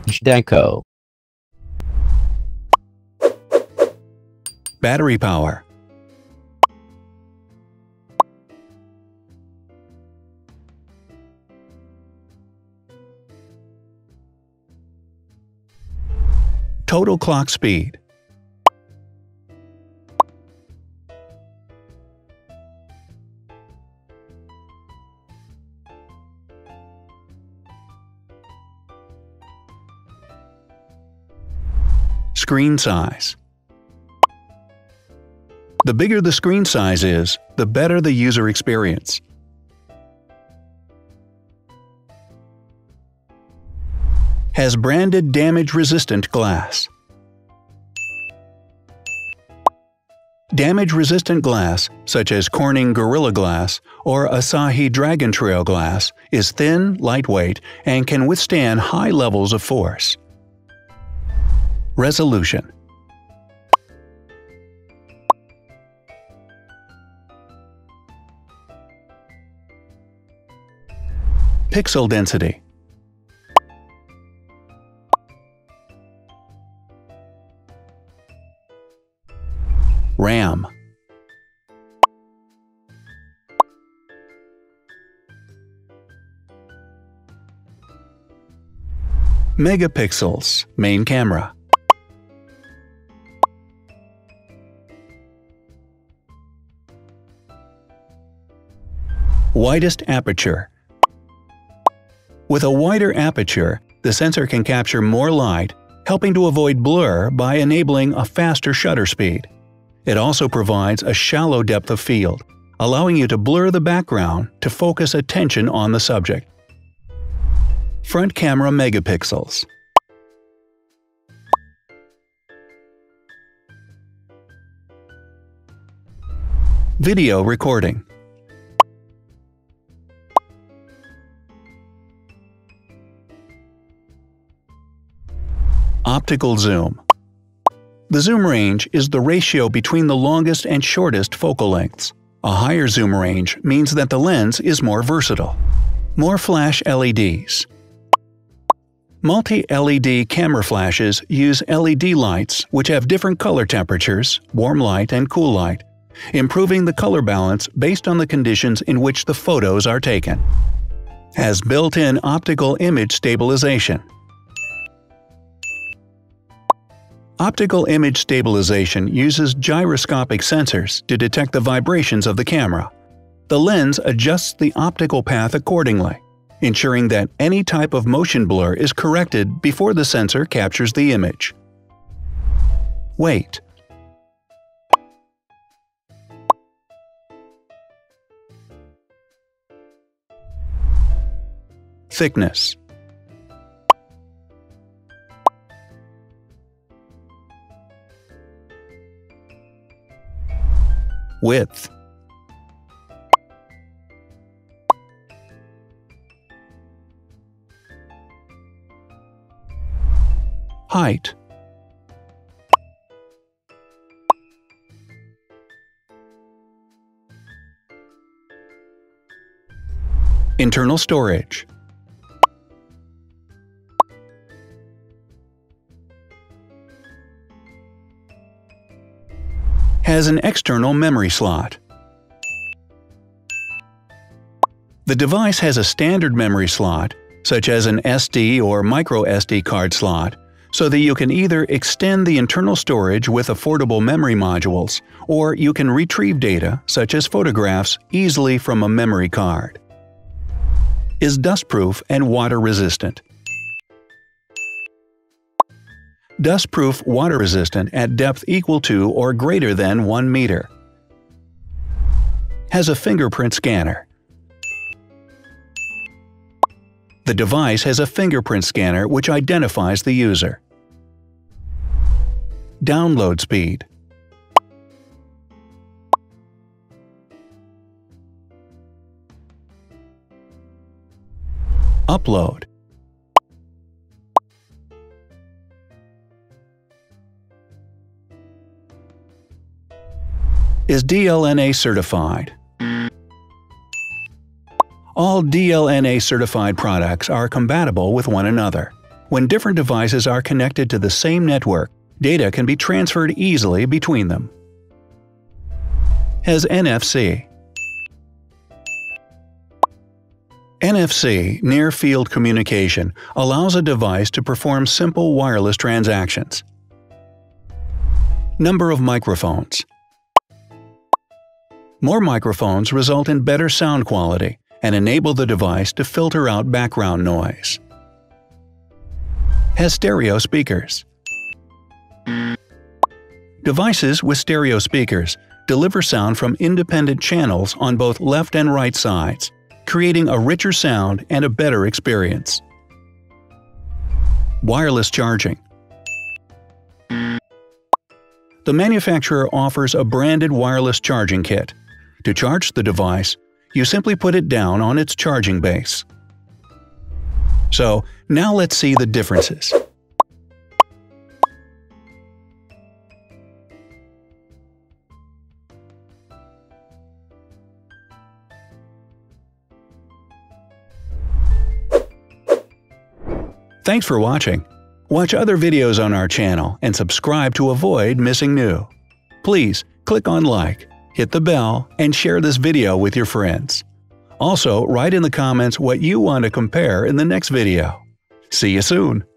Zhdanko. Battery power. Total clock speed. Screen size. The bigger the screen size is, the better the user experience. Has branded damage-resistant glass. Damage-resistant glass, such as Corning Gorilla Glass or Asahi Dragon Trail glass, is thin, lightweight, and can withstand high levels of force. Resolution. Pixel density. RAM. Megapixels, main camera. Widest aperture. With a wider aperture, the sensor can capture more light, helping to avoid blur by enabling a faster shutter speed. It also provides a shallow depth of field, allowing you to blur the background to focus attention on the subject. Front camera megapixels. Video recording. Optical zoom. The zoom range is the ratio between the longest and shortest focal lengths. A higher zoom range means that the lens is more versatile. More flash LEDs. Multi-LED camera flashes use LED lights which have different color temperatures, warm light and cool light, improving the color balance based on the conditions in which the photos are taken. Has built-in optical image stabilization. Optical image stabilization uses gyroscopic sensors to detect the vibrations of the camera. The lens adjusts the optical path accordingly, ensuring that any type of motion blur is corrected before the sensor captures the image. Weight. Thickness. Width. Height. Internal storage. Has an external memory slot. The device has a standard memory slot, such as an SD or micro SD card slot, so that you can either extend the internal storage with affordable memory modules, or you can retrieve data, such as photographs, easily from a memory card. Is dustproof and water-resistant. Dustproof water-resistant at depth equal to or greater than 1 meter. Has a fingerprint scanner. The device has a fingerprint scanner which identifies the user. Download speed. Upload. Is DLNA certified. All DLNA certified products are compatible with one another. When different devices are connected to the same network, data can be transferred easily between them. Has NFC. NFC, Near Field Communication, allows a device to perform simple wireless transactions. Number of microphones. More microphones result in better sound quality and enable the device to filter out background noise. Has stereo speakers. Devices with stereo speakers deliver sound from independent channels on both left and right sides, creating a richer sound and a better experience. Wireless charging. The manufacturer offers a branded wireless charging kit. To charge the device, you simply put it down on its charging base. So, now let's see the differences. Thanks for watching. Watch other videos on our channel and subscribe to avoid missing new. Please click on like, hit the bell, and share this video with your friends. Also, write in the comments what you want to compare in the next video. See you soon!